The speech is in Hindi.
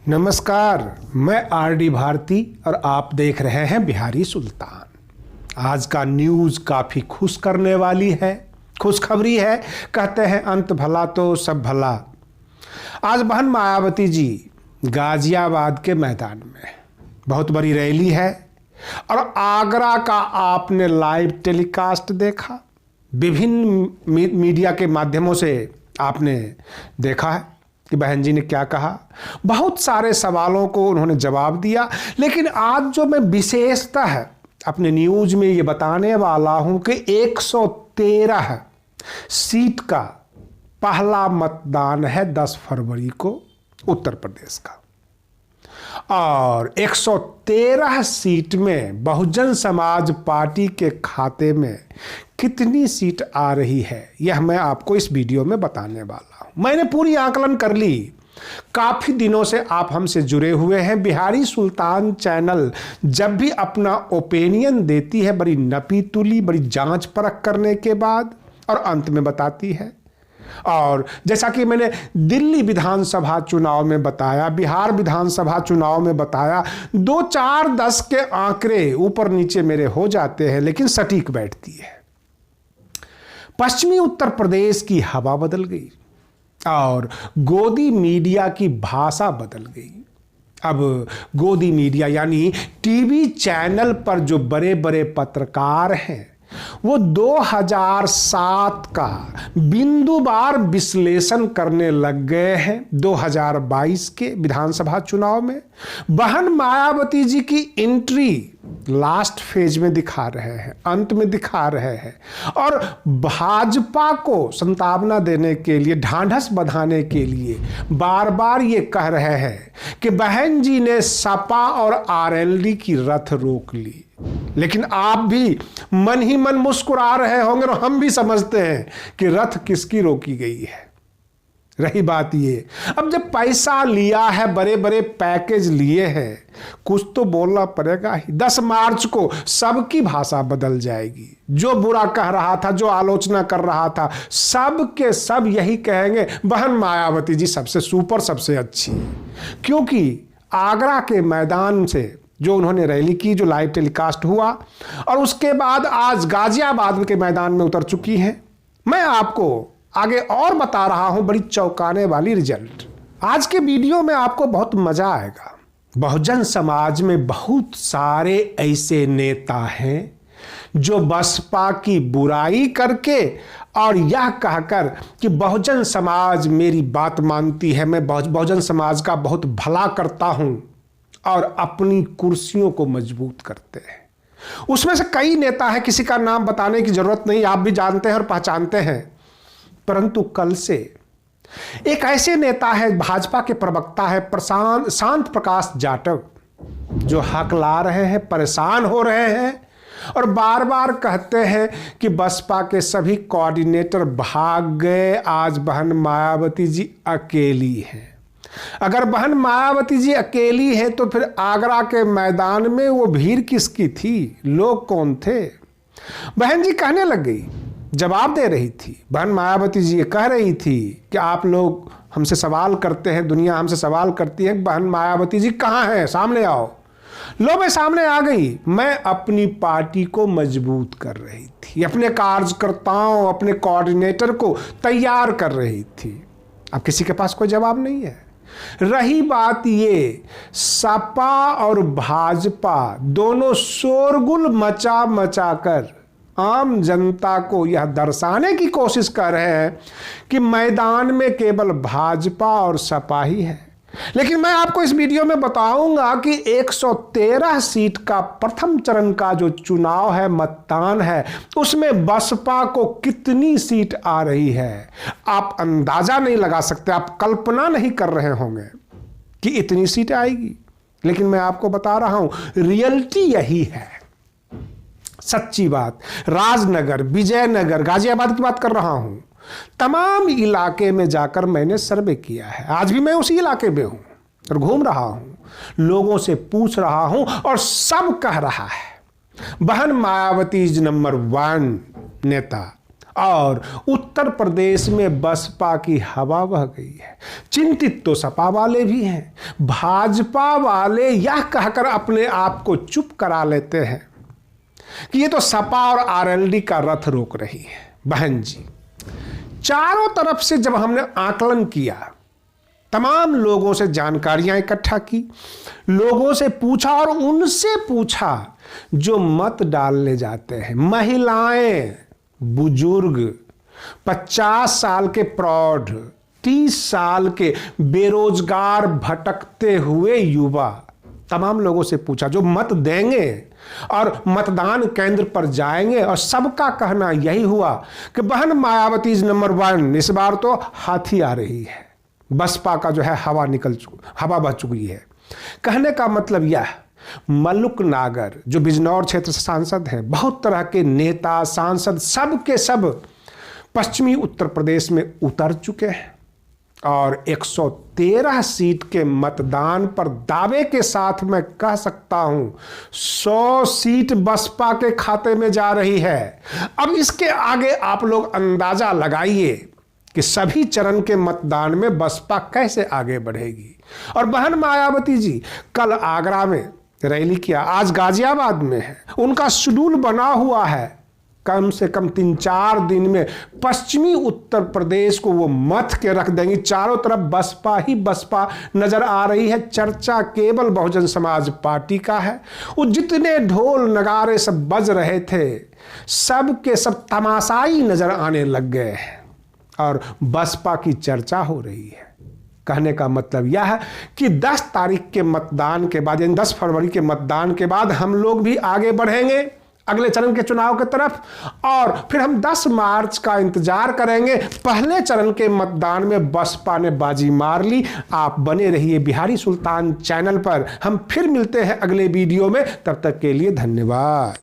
नमस्कार, मैं आरडी भारती और आप देख रहे हैं बिहारी सुल्तान। आज का न्यूज़ काफ़ी खुश करने वाली है, खुशखबरी है। कहते हैं अंत भला तो सब भला। आज बहन मायावती जी गाजियाबाद के मैदान में बहुत बड़ी रैली है और आगरा का आपने लाइव टेलीकास्ट देखा, विभिन्न मीडिया के माध्यमों से आपने देखा है कि बहन जी ने क्या कहा। बहुत सारे सवालों को उन्होंने जवाब दिया, लेकिन आज जो मैं विशेषतः अपने न्यूज़ में ये बताने वाला हूं कि 113 सीट का पहला मतदान है 10 फरवरी को उत्तर प्रदेश का, और 113 सीट में बहुजन समाज पार्टी के खाते में कितनी सीट आ रही है यह मैं आपको इस वीडियो में बताने वाला हूं। मैंने पूरी आकलन कर ली। काफ़ी दिनों से आप हमसे जुड़े हुए हैं। बिहारी सुल्तान चैनल जब भी अपना ओपिनियन देती है बड़ी नपी तुली, बड़ी जांच परख करने के बाद और अंत में बताती है। और जैसा कि मैंने दिल्ली विधानसभा चुनाव में बताया, बिहार विधानसभा चुनाव में बताया, 2, 4, 10 के आंकड़े ऊपर नीचे मेरे हो जाते हैं लेकिन सटीक बैठती है। पश्चिमी उत्तर प्रदेश की हवा बदल गई और गोदी मीडिया की भाषा बदल गई। अब गोदी मीडिया यानी टीवी चैनल पर जो बड़े बड़े पत्रकार हैं वो 2007 का बिंदुवार विश्लेषण करने लग गए हैं। 2022 के विधानसभा चुनाव में बहन मायावती जी की एंट्री लास्ट फेज में दिखा रहे हैं, अंत में दिखा रहे हैं, और भाजपा को संतावना देने के लिए, ढांढस बंधाने के लिए बार बार ये कह रहे हैं कि बहन जी ने सपा और आरएलडी की रथ रोक ली। लेकिन आप भी मन ही मन मुस्कुरा रहे होंगे और हम भी समझते हैं कि रथ किसकी रोकी गई है। रही बात ये, अब जब पैसा लिया है, बड़े बड़े पैकेज लिए हैं, कुछ तो बोलना पड़ेगा ही। 10 मार्च को सबकी भाषा बदल जाएगी। जो बुरा कह रहा था, जो आलोचना कर रहा था, सब के सब यही कहेंगे बहन मायावती जी सबसे सुपर, सबसे अच्छी। क्योंकि आगरा के मैदान से जो उन्होंने रैली की, जो लाइव टेलीकास्ट हुआ, और उसके बाद आज गाजियाबाद के मैदान में उतर चुकी हैं। मैं आपको आगे और बता रहा हूं बड़ी चौंकाने वाली रिजल्ट। आज के वीडियो में आपको बहुत मजा आएगा। बहुजन समाज में बहुत सारे ऐसे नेता हैं जो बसपा की बुराई करके और यह कहकर कि बहुजन समाज मेरी बात मानती है, मैं बहुजन समाज का बहुत भला करता हूं, और अपनी कुर्सियों को मजबूत करते हैं। उसमें से कई नेता हैं, किसी का नाम बताने की जरूरत नहीं, आप भी जानते हैं और पहचानते हैं। परंतु कल से एक ऐसे नेता है, भाजपा के प्रवक्ता है शांत प्रकाश जाटव, जो हकला रहे हैं, परेशान हो रहे हैं और बार बार कहते हैं कि बसपा के सभी कोऑर्डिनेटर भाग गए, आज बहन मायावती जी अकेली हैं। अगर बहन मायावती जी अकेली है तो फिर आगरा के मैदान में वो भीड़ किसकी थी, लोग कौन थे? बहन जी कहने लग गई, जवाब दे रही थी। बहन मायावती जी ये कह रही थी कि आप लोग हमसे सवाल करते हैं, दुनिया हमसे सवाल करती है, बहन मायावती जी कहाँ हैं, सामने आओ। लो, मैं सामने आ गई। मैं अपनी पार्टी को मजबूत कर रही थी, अपने कार्यकर्ताओं, अपने कोऑर्डिनेटर को तैयार कर रही थी। अब किसी के पास कोई जवाब नहीं है। रही बात ये, सपा और भाजपा दोनों शोरगुल मचा मचा कर आम जनता को यह दर्शाने की कोशिश कर रहे हैं कि मैदान में केवल भाजपा और सपा ही है। लेकिन मैं आपको इस वीडियो में बताऊंगा कि 113 सीट का प्रथम चरण का जो चुनाव है, मतदान है, उसमें बसपा को कितनी सीट आ रही है। आप अंदाजा नहीं लगा सकते, आप कल्पना नहीं कर रहे होंगे कि इतनी सीट आएगी। लेकिन मैं आपको बता रहा हूं, रियलिटी यही है, सच्ची बात। राजनगर, विजयनगर, गाजियाबाद की बात कर रहा हूं, तमाम इलाके में जाकर मैंने सर्वे किया है। आज भी मैं उसी इलाके में हूं और घूम रहा हूं, लोगों से पूछ रहा हूं और सब कह रहा है बहन मायावती इज नंबर 1 नेता। और उत्तर प्रदेश में बसपा की हवा बह गई है। चिंतित तो सपा वाले भी हैं, भाजपा वाले यह कहकर अपने आप को चुप करा लेते हैं कि ये तो सपा और आरएलडी का रथ रोक रही है। बहन जी, चारों तरफ से जब हमने आकलन किया, तमाम लोगों से जानकारियां इकट्ठा की, लोगों से पूछा और उनसे पूछा जो मत डालने जाते हैं, महिलाएं, बुजुर्ग, 50 साल के प्रौढ़, 30 साल के बेरोजगार भटकते हुए युवा, तमाम लोगों से पूछा जो मत देंगे और मतदान केंद्र पर जाएंगे, और सबका कहना यही हुआ कि बहन मायावती नंबर 1, इस बार तो हाथी आ रही है, बसपा का जो है हवा बह चुकी है। कहने का मतलब यह, मल्लुक नागर जो बिजनौर क्षेत्र से सांसद हैं, बहुत तरह के नेता सांसद सब के सब पश्चिमी उत्तर प्रदेश में उतर चुके हैं और 113 सीट के मतदान पर दावे के साथ मैं कह सकता हूं 100 सीट बसपा के खाते में जा रही है। अब इसके आगे आप लोग अंदाजा लगाइए कि सभी चरण के मतदान में बसपा कैसे आगे बढ़ेगी। और बहन मायावती जी कल आगरा में रैली किया, आज गाजियाबाद में है, उनका शेड्यूल बना हुआ है, कम से कम 3-4 दिन में पश्चिमी उत्तर प्रदेश को वो मथ के रख देंगी। चारों तरफ बसपा ही बसपा नजर आ रही है। चर्चा केवल बहुजन समाज पार्टी का है। वो जितने ढोल नगारे सब बज रहे थे, सब के सब तमाशाई नजर आने लग गए हैं और बसपा की चर्चा हो रही है। कहने का मतलब यह है कि 10 तारीख के मतदान के बाद, यानी 10 फरवरी के मतदान के बाद हम लोग भी आगे बढ़ेंगे अगले चरण के चुनाव की तरफ, और फिर हम 10 मार्च का इंतजार करेंगे। पहले चरण के मतदान में बसपा ने बाजी मार ली। आप बने रहिए बिहारी सुल्तान चैनल पर। हम फिर मिलते हैं अगले वीडियो में, तब तक के लिए धन्यवाद।